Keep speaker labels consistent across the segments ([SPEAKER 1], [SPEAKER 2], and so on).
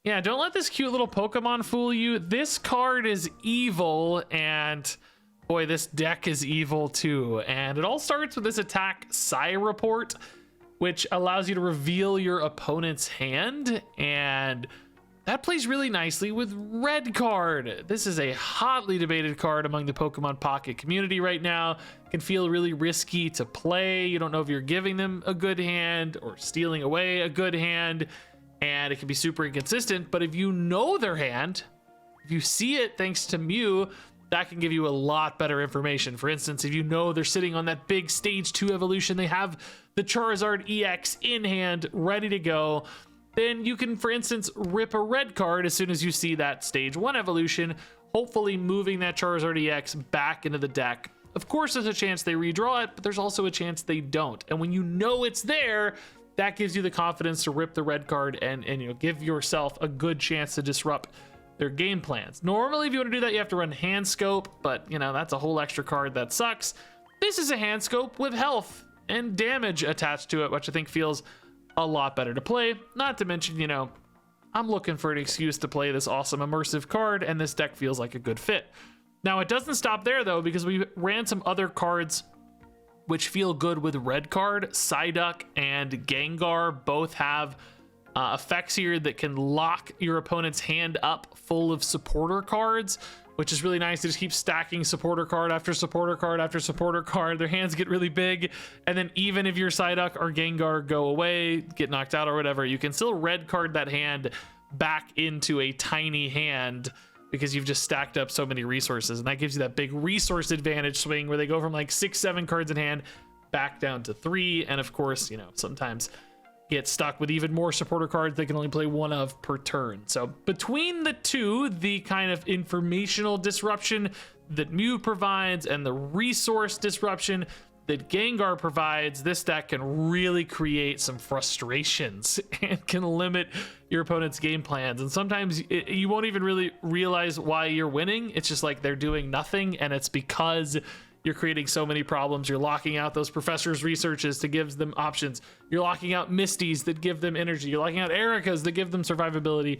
[SPEAKER 1] Yeah, don't let this cute little Pokemon fool you. This card is evil, and boy, this deck is evil too. And it all starts with this attack Psi Report, which allows you to reveal your opponent's hand, and that plays really nicely with Red Card. This is a hotly debated card among the Pokemon Pocket community right now. It can feel really risky to play. You don't know if you're giving them a good hand or stealing away a good hand, and it can be super inconsistent. But if you know their hand, if you see it thanks to Mew, that can give you a lot better information. For instance, if you know they're sitting on that big stage 2 evolution, they have the Charizard EX in hand, ready to go, then you can, for instance, rip a red card as soon as you see that stage 1 evolution, hopefully moving that Charizard EX back into the deck. Of course, there's a chance they redraw it, but there's also a chance they don't. And when you know it's there, that gives you the confidence to rip the red card and you know, give yourself a good chance to disrupt their game plans. Normally, if you want to do that, you have to run Hand Scope, but you know, that's a whole extra card that sucks. This is a Hand Scope with health and damage attached to it, which I think feels a lot better to play. Not to mention, you know, I'm looking for an excuse to play this awesome immersive card, and this deck feels like a good fit. Now, it doesn't stop there though, because we ran some other cards which feel good with red card. Psyduck and Gengar both have effects here that can lock your opponent's hand up full of supporter cards, which is really nice. They just keep stacking supporter card after supporter card after supporter card. Their hands get really big, and then even if your Psyduck or Gengar go away, get knocked out or whatever, you can still red card that hand back into a tiny hand because you've just stacked up so many resources, and that gives you that big resource advantage swing where they go from like 6-7 cards in hand back down to 3. And of course, you know, sometimes get stuck with even more supporter cards they can only play 1 of per turn. So between the two, the kind of informational disruption that Mew provides and the resource disruption that Gengar provides, this deck can really create some frustrations and can limit your opponent's game plans. And sometimes you won't even really realize why you're winning. It's just like they're doing nothing, and it's because you're creating so many problems. You're locking out those professors' researches to give them options. You're locking out Misties that give them energy. You're locking out Ericas that give them survivability,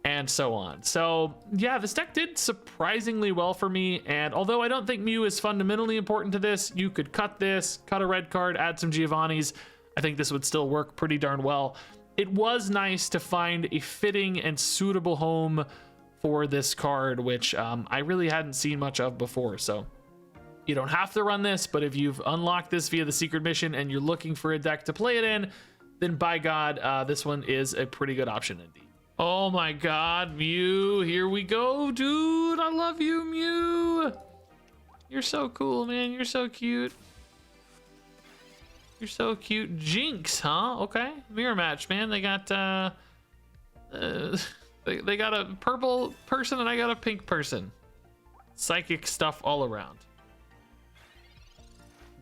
[SPEAKER 1] and so on. So yeah, this deck did surprisingly well for me. And although I don't think Mew is fundamentally important to this, you could cut this, cut a red card, add some Giovanni's. I think this would still work pretty darn well. It was nice to find a fitting and suitable home for this card, which I really hadn't seen much of before. So you don't have to run this, but if you've unlocked this via the secret mission and you're looking for a deck to play it in, then by God, this one is a pretty good option indeed. Oh my God, Mew, here we go, dude. I love you, Mew. You're so cool, man. You're so cute. You're so cute. Jinx, huh? Okay, mirror match, man. They got they got a purple person and I got a pink person. Psychic stuff all around.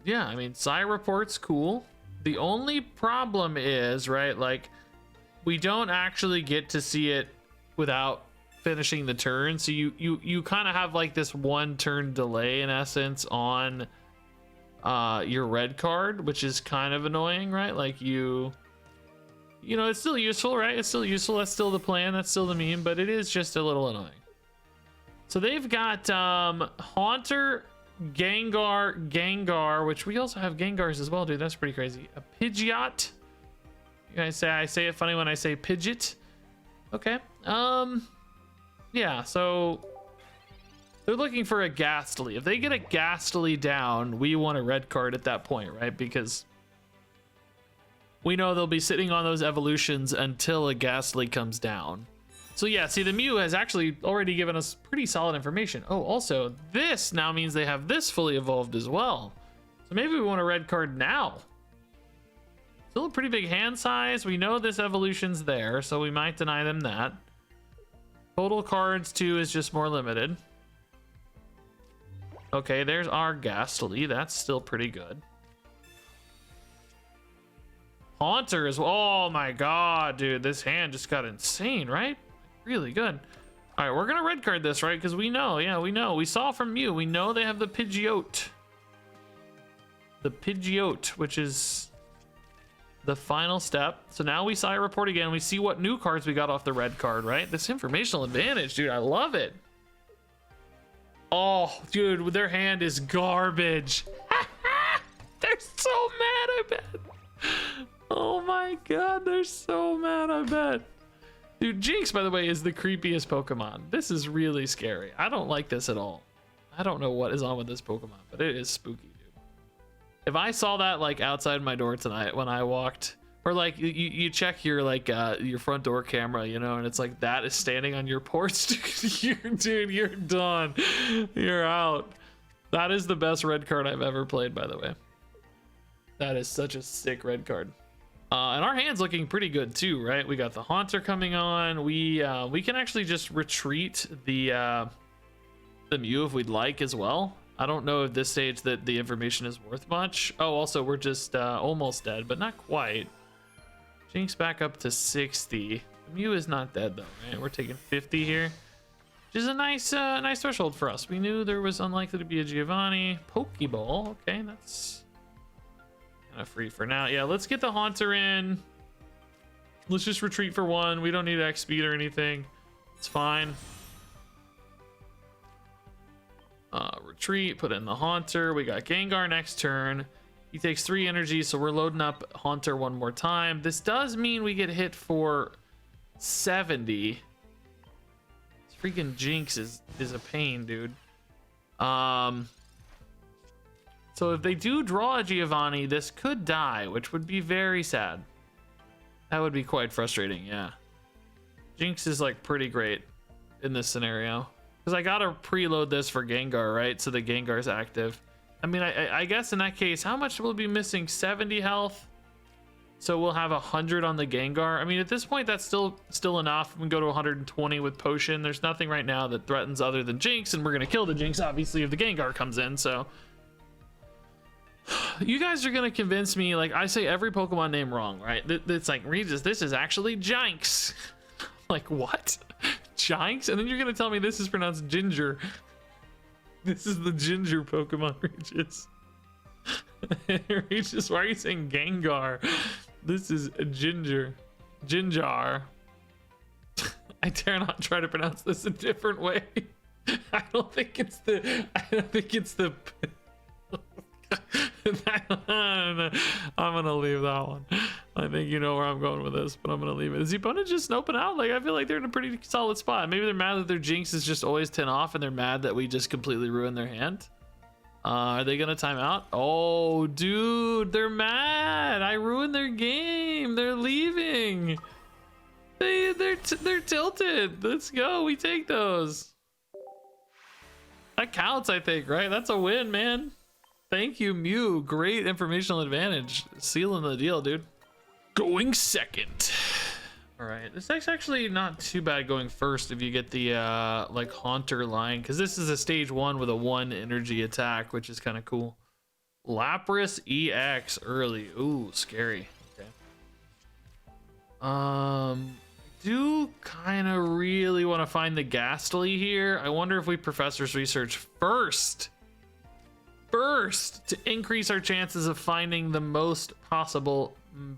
[SPEAKER 1] Yeah, I mean, Psi Report's cool. The only problem is, right, like, we don't actually get to see it without finishing the turn. So you kind of have like this 1 turn delay in essence on your red card, which is kind of annoying, right? Like you know, it's still useful, right? It's still useful. That's still the plan. That's still the meme, but it is just a little annoying. So they've got Haunter, Gengar, which we also have Gengars as well, dude. That's pretty crazy. A Pidgeot. You guys say I say it funny when I say Pidgeot. Okay. Yeah, so they're looking for a Ghastly. If they get a Ghastly down, we want a red card at that point, right? Because we know they'll be sitting on those evolutions until a Ghastly comes down. So yeah, see, the Mew has actually already given us pretty solid information. Oh, also, this now means they have this fully evolved as well. So maybe we want a red card now. Still a pretty big hand size. We know this evolution's there, so we might deny them that. Total cards, too, is just more limited. Okay, there's our Ghastly. That's still pretty good. Haunter is... Oh, my God, dude. This hand just got insane, right? Really good. All right, we're going to red card this, right? Because we know. Yeah, we know. We saw from Mew. We know they have the Pidgeot. The Pidgeot, which is... the final step. So now we sire report again. We see what new cards we got off the red card, right? This informational advantage, dude, I love it. Oh, dude, their hand is garbage. They're so mad, I bet. Oh my god, they're so mad, I bet. Dude, Jinx, by the way, is the creepiest Pokemon. This is really scary. I don't like this at all. I don't know what is on with this Pokemon, but it is spooky, dude. If I saw that like outside my door tonight when I walked, or like you check your like your front door camera, you know, and it's like that is standing on your porch, dude, you're done. You're out. That is the best red card I've ever played, by the way. That is such a sick red card. And our hand's looking pretty good too, right? We got the Haunter coming on. We can actually just retreat the Mew if we'd like as well. I don't know at this stage that the information is worth much. Oh, also we're just almost dead, but not quite. Jinx back up to 60. The Mew is not dead though, right? We're taking 50 here, which is a nice nice threshold for us. We knew there was unlikely to be a Giovanni. Pokeball, okay, that's kind of free for now. Yeah, let's get the Haunter in. Let's just retreat for one. We don't need X speed or anything. It's fine. Retreat, put in the Haunter. We got Gengar next turn. He takes 3 energy, so we're loading up Haunter one more time. This does mean we get hit for 70. This freaking Jinx is a pain, dude. So if they do draw a Giovanni, this could die, which would be very sad. That would be quite frustrating, yeah. Jinx is like pretty great in this scenario. Because I gotta preload this for Gengar, right? So the Gengar's active. I mean, I guess in that case, how much will be missing? 70 health. So we'll have 100 on the Gengar. I mean, at this point, that's still enough. We can go to 120 with Potion. There's nothing right now that threatens other than Jinx, and we're gonna kill the Jinx, obviously, if the Gengar comes in, so. You guys are gonna convince me, like, I say every Pokemon name wrong, right? It's like, Regis, this is actually Jinx. Like, what? Jinx? And then you're gonna tell me this is pronounced Ginger. This is the Ginger Pokemon, Regis. Regis, why are you saying Gengar? This is a Ginger. Ginjar. I dare not try to pronounce this a different way. I don't think it's the I'm gonna leave that one. I think you know where I'm going with this, but I'm gonna leave it. Is the opponent just snoping out? Like, I feel like they're in a pretty solid spot. Maybe they're mad that their Jinx is just always 10 off, and they're mad that we just completely ruined their hand. Are they gonna time out? Oh, dude, they're mad. I ruined their game. They're leaving. They're tilted. Let's go. We take those. That counts, I think, right? That's a win, man. Thank you, Mew. Great informational advantage. Sealing the deal, dude. Going second. All right, this deck's actually not too bad going first if you get the like Haunter line, because this is a stage 1 with a 1 energy attack, which is kind of cool. Lapras EX early. Ooh, scary. Okay. Do kind of really want to find the Ghastly here. I wonder if we Professor's Research first to increase our chances of finding the most possible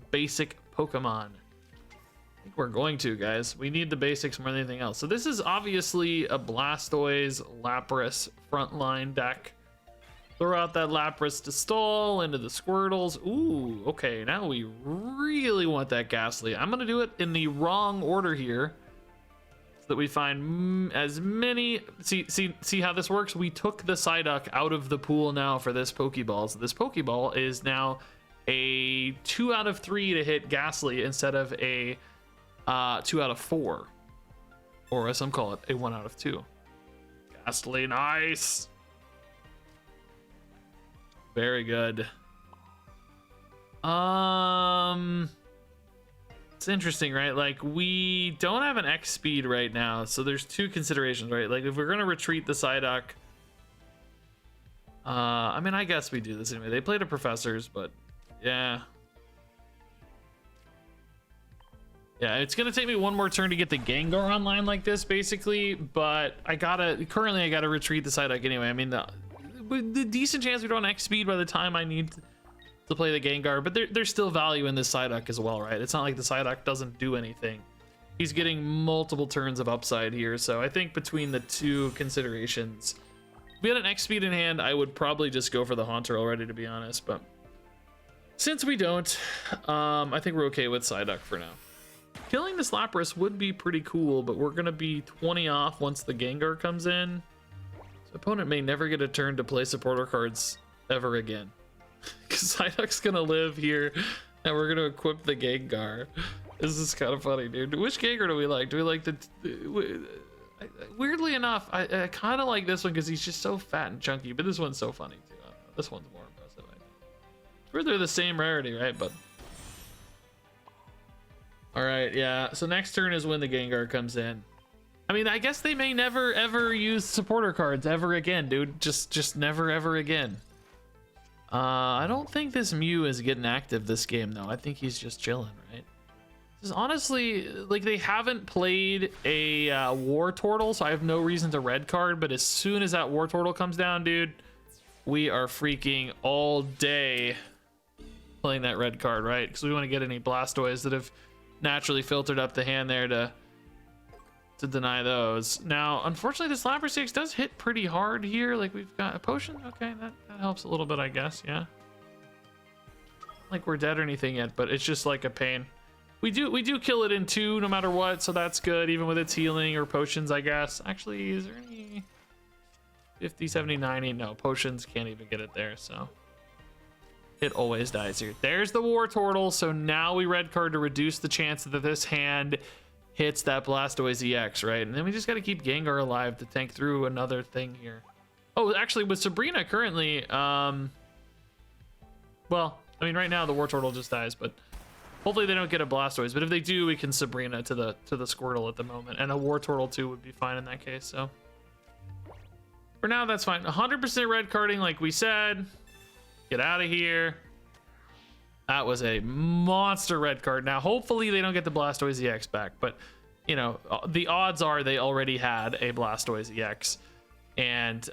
[SPEAKER 1] basic Pokemon. I think we're going to, guys. We need the basics more than anything else. So this is obviously a Blastoise Lapras frontline deck. Throw out that Lapras to stall into the Squirtles. Ooh, okay, now we really want that Ghastly. I'm gonna do it in the wrong order here, so that we find as many. See how this works? We took the Psyduck out of the pool now for this Pokeball. So this Pokeball is now a 2 out of 3 to hit Ghastly instead of a 2 out of 4, or as some call it, a 1 out of 2. Ghastly, nice. Very good. It's interesting, right? Like, we don't have an X speed right now, so there's 2 considerations, right? Like, if we're gonna retreat the Psyduck, I mean, I guess we do this anyway. They played a Professors, but yeah, it's gonna take me one more turn to get the Gengar online like this, basically. But I gotta retreat the Psyduck anyway. I mean, the decent chance we don't X speed by the time I need to play the Gengar, but there's still value in this Psyduck as well, right? It's not like the Psyduck doesn't do anything. He's getting multiple turns of upside here, so I think between the two considerations, if we had an X speed in hand, I would probably just go for the Haunter already, to be honest, but since we don't, I think we're okay with Psyduck for now. Killing this Lapras would be pretty cool, but we're gonna be 20 off once the Gengar comes in. So opponent may never get a turn to play supporter cards ever again. Because Psyduck's gonna live here, and we're gonna equip the Gengar. This is kind of funny, dude. Which Gengar do we like? Do we like the... Weirdly enough, I kind of like this one because he's just so fat and chunky, but this one's so funny too. I don't know. This one's more impressive, I think. Sure, they're the same rarity, right? But... Alright, yeah. So next turn is when the Gengar comes in. I mean, I guess they may never, ever use supporter cards ever again, dude. Just never, ever again. I don't think this Mew is getting active this game, though. I think he's just chilling, right? This is honestly, like, they haven't played a Wartortle, so I have no reason to red card, but as soon as that Wartortle comes down, dude, we are freaking all day playing that red card, right? Because we want to get any Blastoise that have naturally filtered up the hand there to deny those. Now, unfortunately, this Lapras EX does hit pretty hard here. Like, we've got a potion. Okay, that helps a little bit, I guess. Yeah. Not like we're dead or anything yet, but it's just like a pain. We do kill it in 2 no matter what, so that's good, even with its healing or potions, I guess. Actually, is there any 50, 70, 90? No, potions can't even get it there, so it always dies here. There's the Wartortle, so now we red card to reduce the chance that this hand hits that Blastoise EX, right? And then we just got to keep Gengar alive to tank through another thing here. Oh, actually, with Sabrina currently, well, I mean, right now the Wartortle just dies, but hopefully they don't get a Blastoise. But if they do, we can Sabrina to the Squirtle at the moment, and a Wartortle too would be fine in that case. So for now, that's fine. 100% red carding, like we said. Get out of here. That was a monster red card. Now, hopefully they don't get the Blastoise EX back, but, you know, the odds are they already had a Blastoise EX, and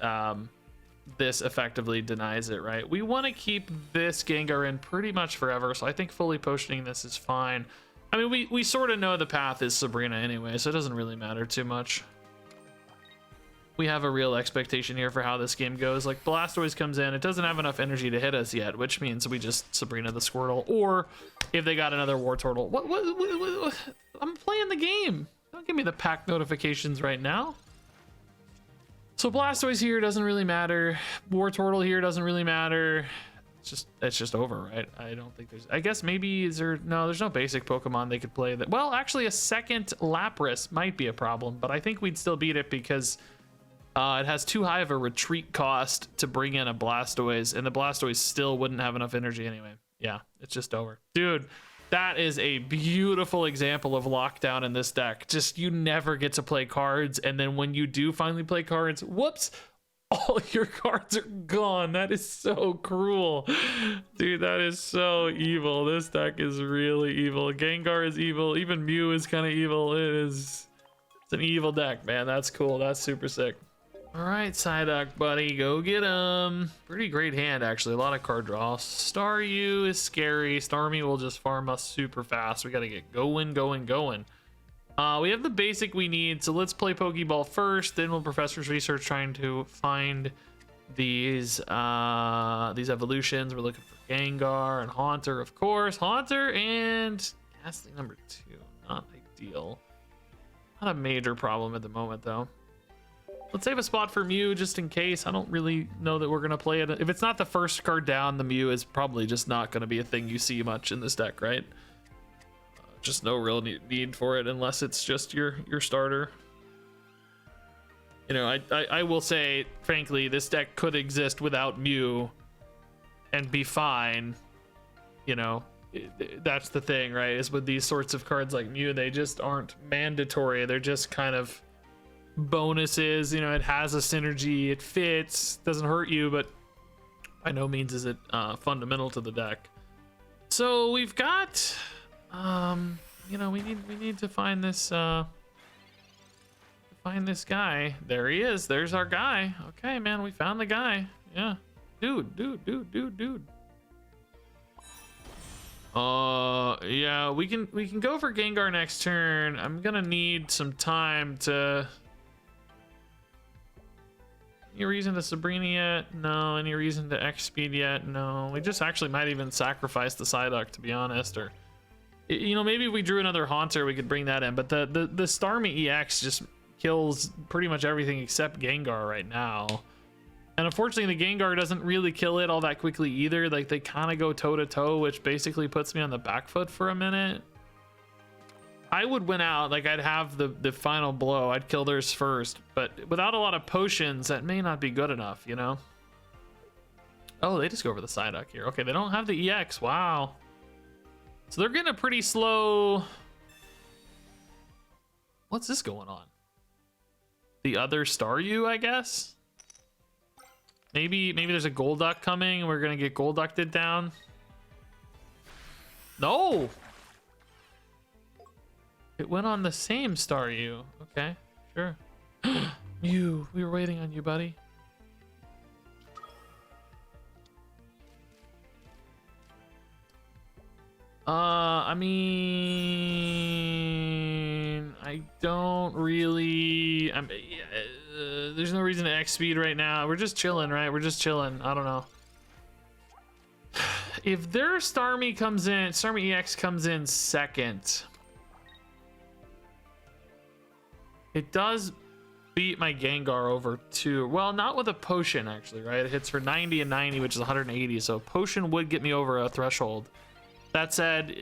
[SPEAKER 1] this effectively denies it, right? We want to keep this Gengar in pretty much forever, so I think fully potioning this is fine. I mean, we sort of know the path is Sabrina anyway, so it doesn't really matter too much. We have a real expectation here for how this game goes. Like, Blastoise comes in, it doesn't have enough energy to hit us yet, which means we just Sabrina the Squirtle, or if they got another Wartortle. What? I'm playing the game. Don't give me the pack notifications right now. So Blastoise here doesn't really matter. Wartortle here doesn't really matter. It's just over, right? I don't think there's... I guess maybe there's no basic Pokemon they could play that... Well, actually, a second Lapras might be a problem, but I think we'd still beat it because... it has too high of a retreat cost to bring in a Blastoise, and the Blastoise still wouldn't have enough energy anyway. Yeah, it's just over. Dude, that is a beautiful example of lockdown in this deck. Just, you never get to play cards, and then when you do finally play cards, whoops, all your cards are gone. That is so cruel. Dude, that is so evil. This deck is really evil. Gengar is evil. Even Mew is kind of evil. It's an evil deck, man. That's cool. That's super sick. All right, Psyduck, buddy, go get him. Pretty great hand, actually. A lot of card draw. Staryu is scary. Starmie will just farm us super fast. We got to get going. We have the basic we need, so let's play Pokeball first. Then we'll Professor's Research trying to find these evolutions. We're looking for Gengar and Haunter, of course. Haunter and Ghastly number 2. Not ideal. Not a major problem at the moment, though. Let's save a spot for Mew just in case. I don't really know that we're going to play it. If it's not the first card down, the Mew is probably just not going to be a thing you see much in this deck, right? Just no real need for it unless it's just your starter. You know, I will say, frankly, this deck could exist without Mew and be fine. You know, that's the thing, right? Is with these sorts of cards like Mew, they just aren't mandatory. They're just kind of bonuses. You know, it has a synergy, it fits, doesn't hurt you, but by no means is it fundamental to the deck. So we've got you know, we need to find this guy. There he is. There's our guy. Okay, man, we found the guy. Yeah, dude. Yeah, we can go for Gengar next turn. I'm gonna need some time to. Any reason to Sabrina yet? No. Any reason to X speed yet? No. We just actually might even sacrifice the Psyduck, to be honest, or you know, maybe if we drew another Haunter, we could bring that in. But the Starmie EX just kills pretty much everything except Gengar right now. And unfortunately, the Gengar doesn't really kill it all that quickly either. Like, they kind of go toe-to-toe, which basically puts me on the back foot for a minute. I would win out. Like, I'd have the final blow. I'd kill theirs first. But without a lot of potions, that may not be good enough, you know? Oh, they just go over the Psyduck here. Okay, they don't have the EX. Wow. So they're getting a pretty slow... What's this going on? The other Staryu, I guess? Maybe there's a Golduck coming and we're gonna get Golducked down. No! It went on the same Staryu. Okay, sure. Mew, we were waiting on you, buddy. I mean, I don't really. There's no reason to X speed right now. We're just chilling, right? We're just chilling. I don't know. If their Starmie comes in, Starmie EX comes in second, it does beat my Gengar over too. Well, not with a potion actually, right? It hits for 90 and 90, which is 180. So potion would get me over a threshold. That said,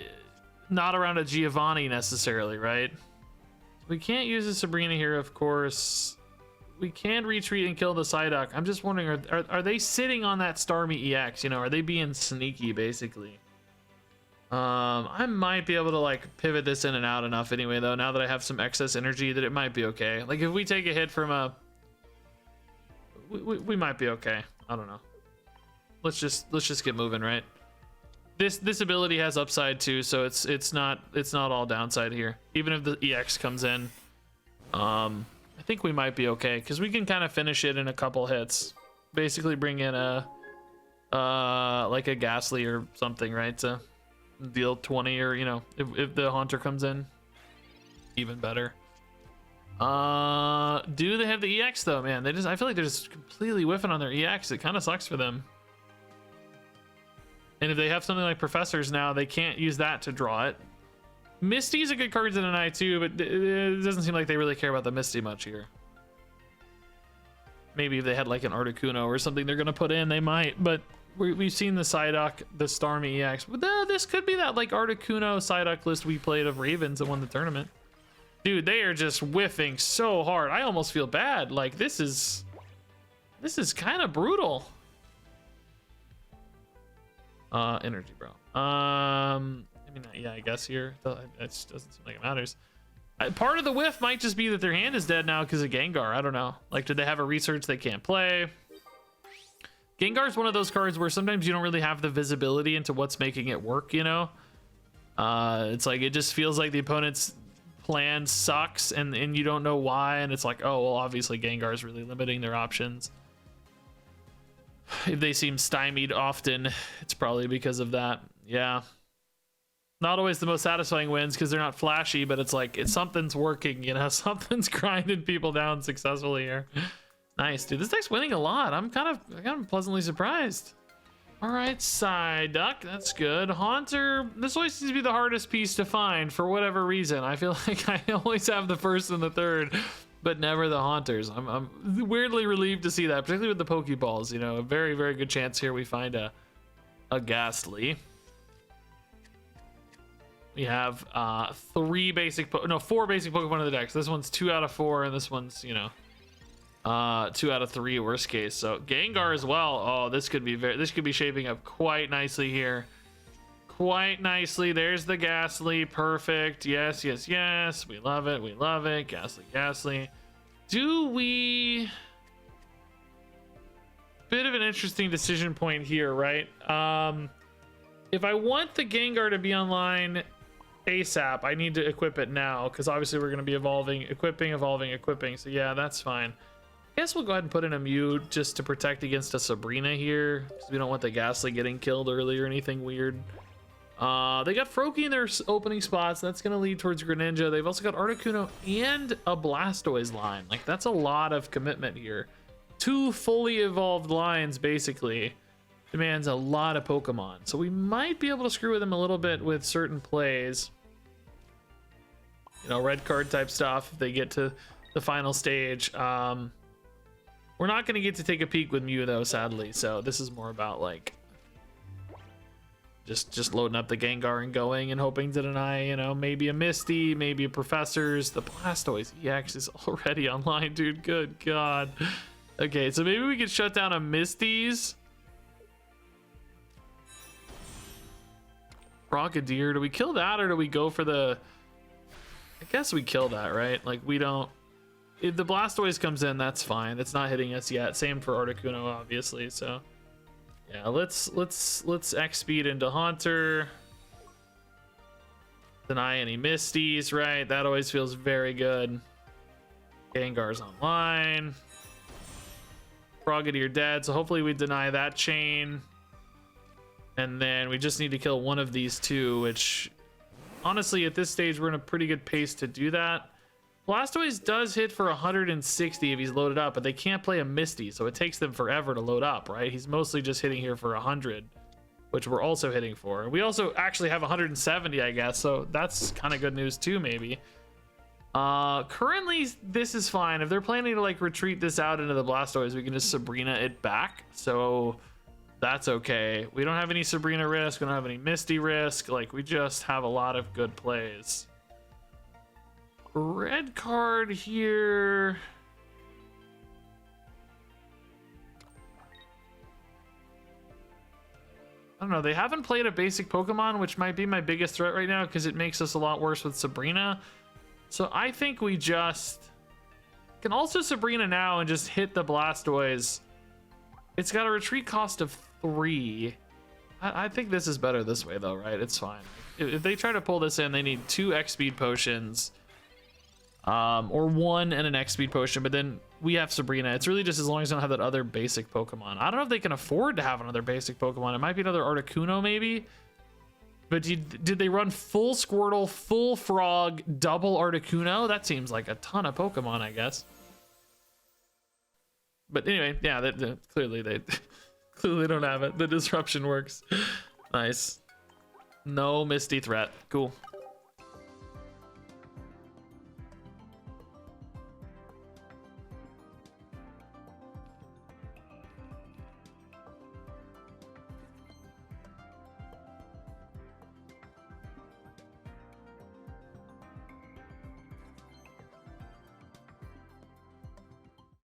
[SPEAKER 1] not around a Giovanni necessarily, right? We can't use a Sabrina here, of course. We can retreat and kill the Psyduck. I'm just wondering, are they sitting on that Starmie EX? You know, are they being sneaky, basically? I might be able to, like, pivot this in and out enough anyway, though, now that I have some excess energy, that it might be okay. Like, if we take a hit from a... We might be okay. I don't know. Let's just get moving, right? This ability has upside too, so it's not all downside here. Even if the EX comes in, I think we might be okay because we can kind of finish it in a couple hits. Basically, bring in a like a Ghastly or something, right, to deal 20, or you know, if the Haunter comes in, even better. Do they have the EX though, man? I feel like they're just completely whiffing on their EX. It kind of sucks for them. And if they have something like Professors now, they can't use that to draw it. Misty's a good card to deny too, but it doesn't seem like they really care about the Misty much here. Maybe if they had like an Articuno or something they're gonna put in, they might. But we've seen the Psyduck, the Starmie EX. But this could be that like Articuno Psyduck list we played of Ravens that won the tournament. Dude, they are just whiffing so hard. I almost feel bad. Like this is kind of brutal. Energy, bro. I mean, yeah, I guess here it just doesn't seem like it matters. Part of the whiff might just be that their hand is dead now because of Gengar. I don't know. Like, did they have a research they can't play? Gengar's one of those cards where sometimes you don't really have the visibility into what's making it work, you know? It's like it just feels like the opponent's plan sucks and you don't know why, and it's like, oh, well, obviously Gengar's really limiting their options. If they seem stymied often, it's probably because of that. Yeah. Not always the most satisfying wins because they're not flashy, but it's like something's working, you know? Something's grinding people down successfully here. Nice, dude. This deck's winning a lot. I'm kind of pleasantly surprised. All right, Psyduck. That's good. Haunter. This always seems to be the hardest piece to find for whatever reason. I feel like I always have the first and the third, but never the Haunters. I'm weirdly relieved to see that, particularly with the Pokeballs. You know, a very, very good chance here we find a Ghastly. We have four basic Pokemon in the deck. So this one's 2 out of 4, and this one's, you know, 2 out of 3 worst case. So Gengar as well. Oh, this could be shaping up quite nicely here. Quite nicely. There's the Ghastly. Perfect. Yes, yes, yes. We love it. We love it. Ghastly, Ghastly. Do we... Bit of an interesting decision point here, right? If I want the Gengar to be online ASAP, I need to equip it now, because obviously we're going to be equipping. So yeah, that's fine. I guess we'll go ahead and put in a Mew just to protect against a Sabrina here, because we don't want the Ghastly getting killed early or anything weird. They got Froakie in their opening spots. That's going to lead towards Greninja. They've also got Articuno and a Blastoise line. Like, that's a lot of commitment here. 2 fully evolved lines, basically, demands a lot of Pokemon. So we might be able to screw with them a little bit with certain plays. You know, red card type stuff if they get to the final stage. We're not going to get to take a peek with Mew, though, sadly. So this is more about, like, just loading up the Gengar and going and hoping to deny, you know, maybe a Misty, maybe a Professor's. The Blastoise EX is already online, dude. Good God. Okay, so maybe we could shut down a Misty's. Frogadier. Do we kill that or do we go for the... I guess we kill that, right? Like, we don't... If the Blastoise comes in, that's fine. It's not hitting us yet. Same for Articuno, obviously, so... Yeah, let's X speed into Haunter. Deny any Misties, right? That always feels very good. Gengar's online. Frogadier dead, so hopefully we deny that chain. And then we just need to kill one of these two, which honestly at this stage we're in a pretty good pace to do that. Blastoise does hit for 160 if he's loaded up, but they can't play a Misty, so it takes them forever to load up, right? He's mostly just hitting here for 100, which we're also hitting for. We also actually have 170, I guess, so that's kind of good news too, maybe. Currently, this is fine. If they're planning to, like, retreat this out into the Blastoise, we can just Sabrina it back, so that's okay. We don't have any Sabrina risk, we don't have any Misty risk, like, we just have a lot of good plays. Red card here. I don't know. They haven't played a basic Pokemon, which might be my biggest threat right now because it makes us a lot worse with Sabrina. So I think we just can also Sabrina now and just hit the Blastoise. It's got a retreat cost of 3. I think this is better this way, though, right? It's fine. If they try to pull this in, they need 2 X-Speed potions. Or 1 and an X-Speed potion, but then we have Sabrina. It's really just as long as they don't have that other basic Pokemon. I don't know if they can afford to have another basic Pokemon. It might be another Articuno, maybe. But did they run full Squirtle, full Frog, double Articuno? That seems like a ton of Pokemon, I guess. But anyway, yeah, clearly they clearly don't have it. The disruption works. Nice. No Misty threat. Cool.